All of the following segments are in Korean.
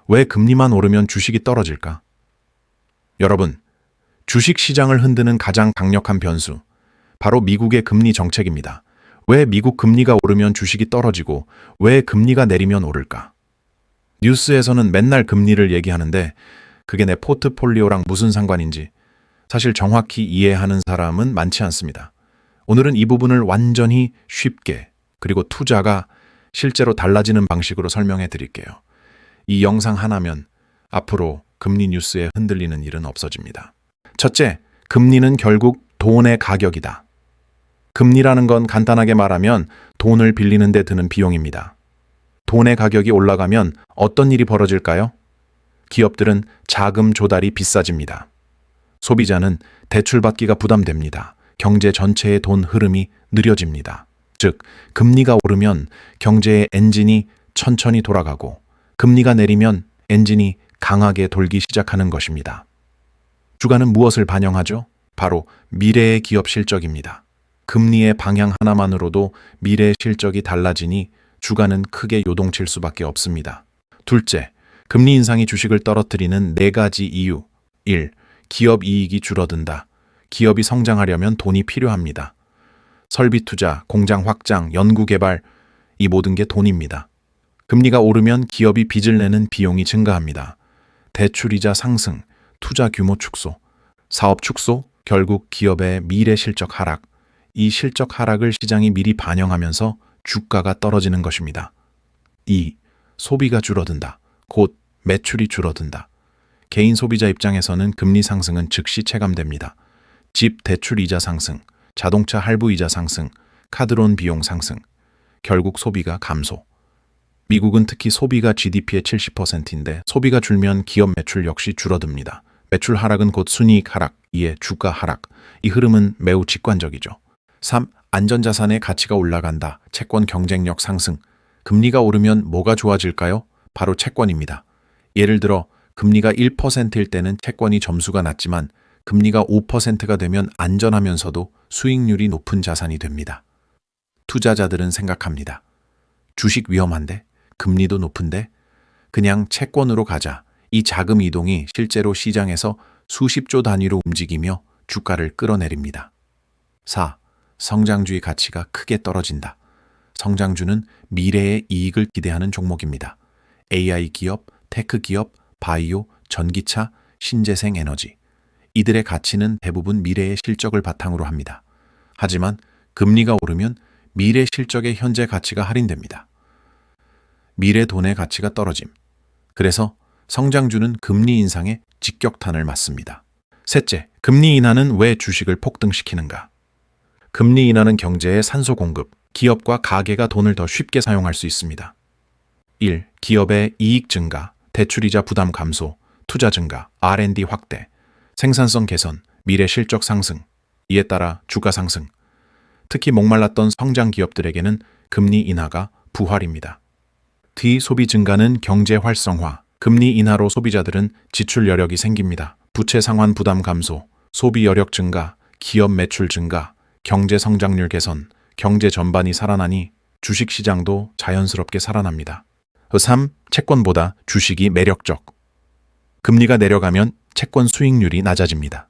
왜 금리만 오르면 주식이 떨어질까? 여러분, 주식 시장을 흔드는 가장 강력한 변수, 바로 미국의 금리 정책입니다. 왜 미국 금리가 오르면 주식이 떨어지고 왜 금리가 내리면 오를까? 뉴스에서는 맨날 금리를 얘기하는데 그게 내 포트폴리오랑 무슨 상관인지 사실 정확히 이해하는 사람은 많지 않습니다. 오늘은 이 부분을 완전히 쉽게 그리고 투자가 실제로 달라지는 방식으로 설명해 드릴게요. 이 영상 하나면 앞으로 금리 뉴스에 흔들리는 일은 없어집니다. 첫째, 금리는 결국 돈의 가격이다. 금리라는 건 간단하게 말하면 돈을 빌리는 데 드는 비용입니다. 돈의 가격이 올라가면 어떤 일이 벌어질까요? 기업들은 자금 조달이 비싸집니다. 소비자는 대출받기가 부담됩니다. 경제 전체의 돈 흐름이 느려집니다. 즉, 금리가 오르면 경제의 엔진이 천천히 돌아가고 금리가 내리면 엔진이 강하게 돌기 시작하는 것입니다. 주가는 무엇을 반영하죠? 바로 미래의 기업 실적입니다. 금리의 방향 하나만으로도 미래 실적이 달라지니 주가는 크게 요동칠 수밖에 없습니다. 둘째, 금리 인상이 주식을 떨어뜨리는 4가지 이유. 1. 기업 이익이 줄어든다. 기업이 성장하려면 돈이 필요합니다. 설비 투자, 공장 확장, 연구 개발, 이 모든 게 돈입니다. 금리가 오르면 기업이 빚을 내는 비용이 증가합니다. 대출이자 상승, 투자 규모 축소, 사업 축소, 결국 기업의 미래 실적 하락, 이 실적 하락을 시장이 미리 반영하면서 주가가 떨어지는 것입니다. 2. 소비가 줄어든다. 곧 매출이 줄어든다. 개인 소비자 입장에서는 금리 상승은 즉시 체감됩니다. 집 대출 이자 상승, 자동차 할부 이자 상승, 카드론 비용 상승, 결국 소비가 감소. 미국은 특히 소비가 GDP의 70%인데 소비가 줄면 기업 매출 역시 줄어듭니다. 매출 하락은 곧 순이익 하락, 이에 주가 하락. 이 흐름은 매우 직관적이죠. 3. 안전자산의 가치가 올라간다. 채권 경쟁력 상승. 금리가 오르면 뭐가 좋아질까요? 바로 채권입니다. 예를 들어 금리가 1%일 때는 채권이 점수가 낮지만 금리가 5%가 되면 안전하면서도 수익률이 높은 자산이 됩니다. 투자자들은 생각합니다. 주식 위험한데? 금리도 높은데? 그냥 채권으로 가자. 이 자금 이동이 실제로 시장에서 수십조 단위로 움직이며 주가를 끌어내립니다. 4. 성장주의 가치가 크게 떨어진다. 성장주는 미래의 이익을 기대하는 종목입니다. AI 기업, 테크 기업, 바이오, 전기차, 신재생 에너지. 이들의 가치는 대부분 미래의 실적을 바탕으로 합니다. 하지만 금리가 오르면 미래 실적의 현재 가치가 할인됩니다. 미래 돈의 가치가 떨어짐. 그래서 성장주는 금리 인상에 직격탄을 맞습니다. 셋째, 금리 인하는 왜 주식을 폭등시키는가? 금리 인하는 경제의 산소 공급, 기업과 가계가 돈을 더 쉽게 사용할 수 있습니다. 1. 기업의 이익 증가, 대출이자 부담 감소, 투자 증가, R&D 확대, 생산성 개선, 미래 실적 상승, 이에 따라 주가 상승. 특히 목말랐던 성장 기업들에게는 금리 인하가 부활입니다. D. 소비 증가는 경제 활성화, 금리 인하로 소비자들은 지출 여력이 생깁니다. 부채 상환 부담 감소, 소비 여력 증가, 기업 매출 증가, 경제 성장률 개선, 경제 전반이 살아나니 주식시장도 자연스럽게 살아납니다. 3. 채권보다 주식이 매력적. 금리가 내려가면 채권 수익률이 낮아집니다.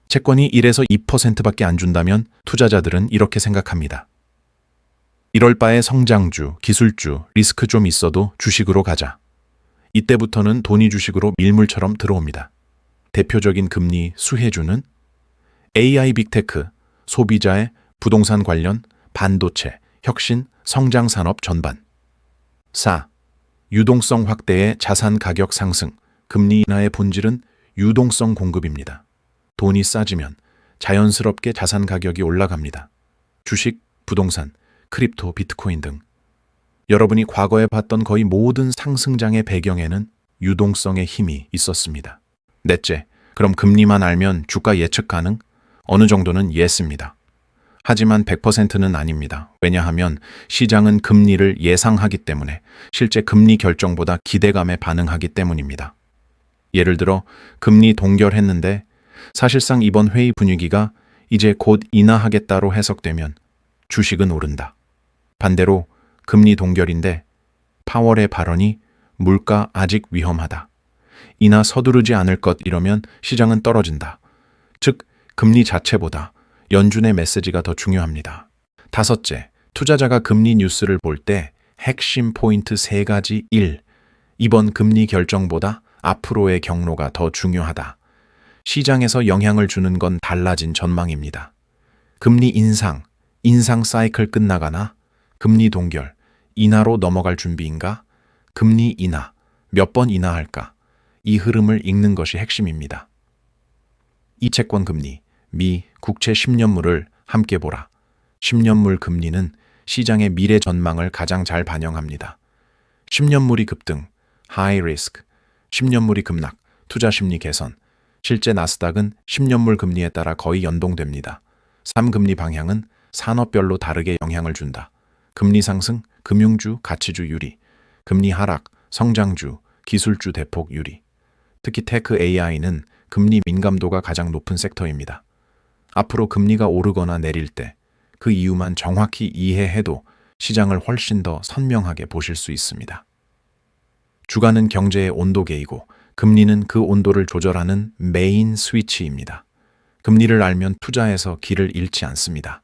채권이 1에서 2%밖에 안 준다면 투자자들은 이렇게 생각합니다. 이럴 바에 성장주, 기술주, 리스크 좀 있어도 주식으로 가자. 이때부터는 돈이 주식으로 밀물처럼 들어옵니다. 대표적인 금리 수혜주는 AI 빅테크, 소비자의 부동산 관련, 반도체, 혁신, 성장 산업 전반. 4. 유동성 확대의 자산 가격 상승. 금리 인하의 본질은 유동성 공급입니다. 돈이 싸지면 자연스럽게 자산 가격이 올라갑니다. 주식, 부동산, 크립토, 비트코인 등. 여러분이 과거에 봤던 거의 모든 상승장의 배경에는 유동성의 힘이 있었습니다. 넷째, 그럼 금리만 알면 주가 예측 가능? 어느 정도는 예스입니다. 하지만 100%는 아닙니다. 왜냐하면 시장은 금리를 예상하기 때문에 실제 금리 결정보다 기대감에 반응하기 때문입니다. 예를 들어 금리 동결했는데 사실상 이번 회의 분위기가 이제 곧 인하하겠다로 해석되면 주식은 오른다. 반대로 금리 동결인데 파월의 발언이 물가 아직 위험하다. 이나 서두르지 않을 것 이러면 시장은 떨어진다. 즉, 금리 자체보다 연준의 메시지가 더 중요합니다. 다섯째, 투자자가 금리 뉴스를 볼 때 핵심 포인트 3가지. 1. 이번 금리 결정보다 앞으로의 경로가 더 중요하다. 시장에서 영향을 주는 건 달라진 전망입니다. 금리 인상 사이클 끝나가나? 금리 동결, 인하로 넘어갈 준비인가? 금리 인하, 몇 번 인하할까? 이 흐름을 읽는 것이 핵심입니다. 이 채권 금리, 미 국채 10년물을 함께 보라. 10년물 금리는 시장의 미래 전망을 가장 잘 반영합니다. 10년물이 급등, 하이 리스크, 10년물이 급락, 투자 심리 개선. 실제 나스닥은 10년물 금리에 따라 거의 연동됩니다. 3금리 방향은 산업별로 다르게 영향을 준다. 금리 상승, 금융주, 가치주 유리. 금리 하락, 성장주, 기술주 대폭 유리. 특히 테크 AI는 금리 민감도가 가장 높은 섹터입니다. 앞으로 금리가 오르거나 내릴 때 그 이유만 정확히 이해해도 시장을 훨씬 더 선명하게 보실 수 있습니다. 주가는 경제의 온도계이고 금리는 그 온도를 조절하는 메인 스위치입니다. 금리를 알면 투자에서 길을 잃지 않습니다.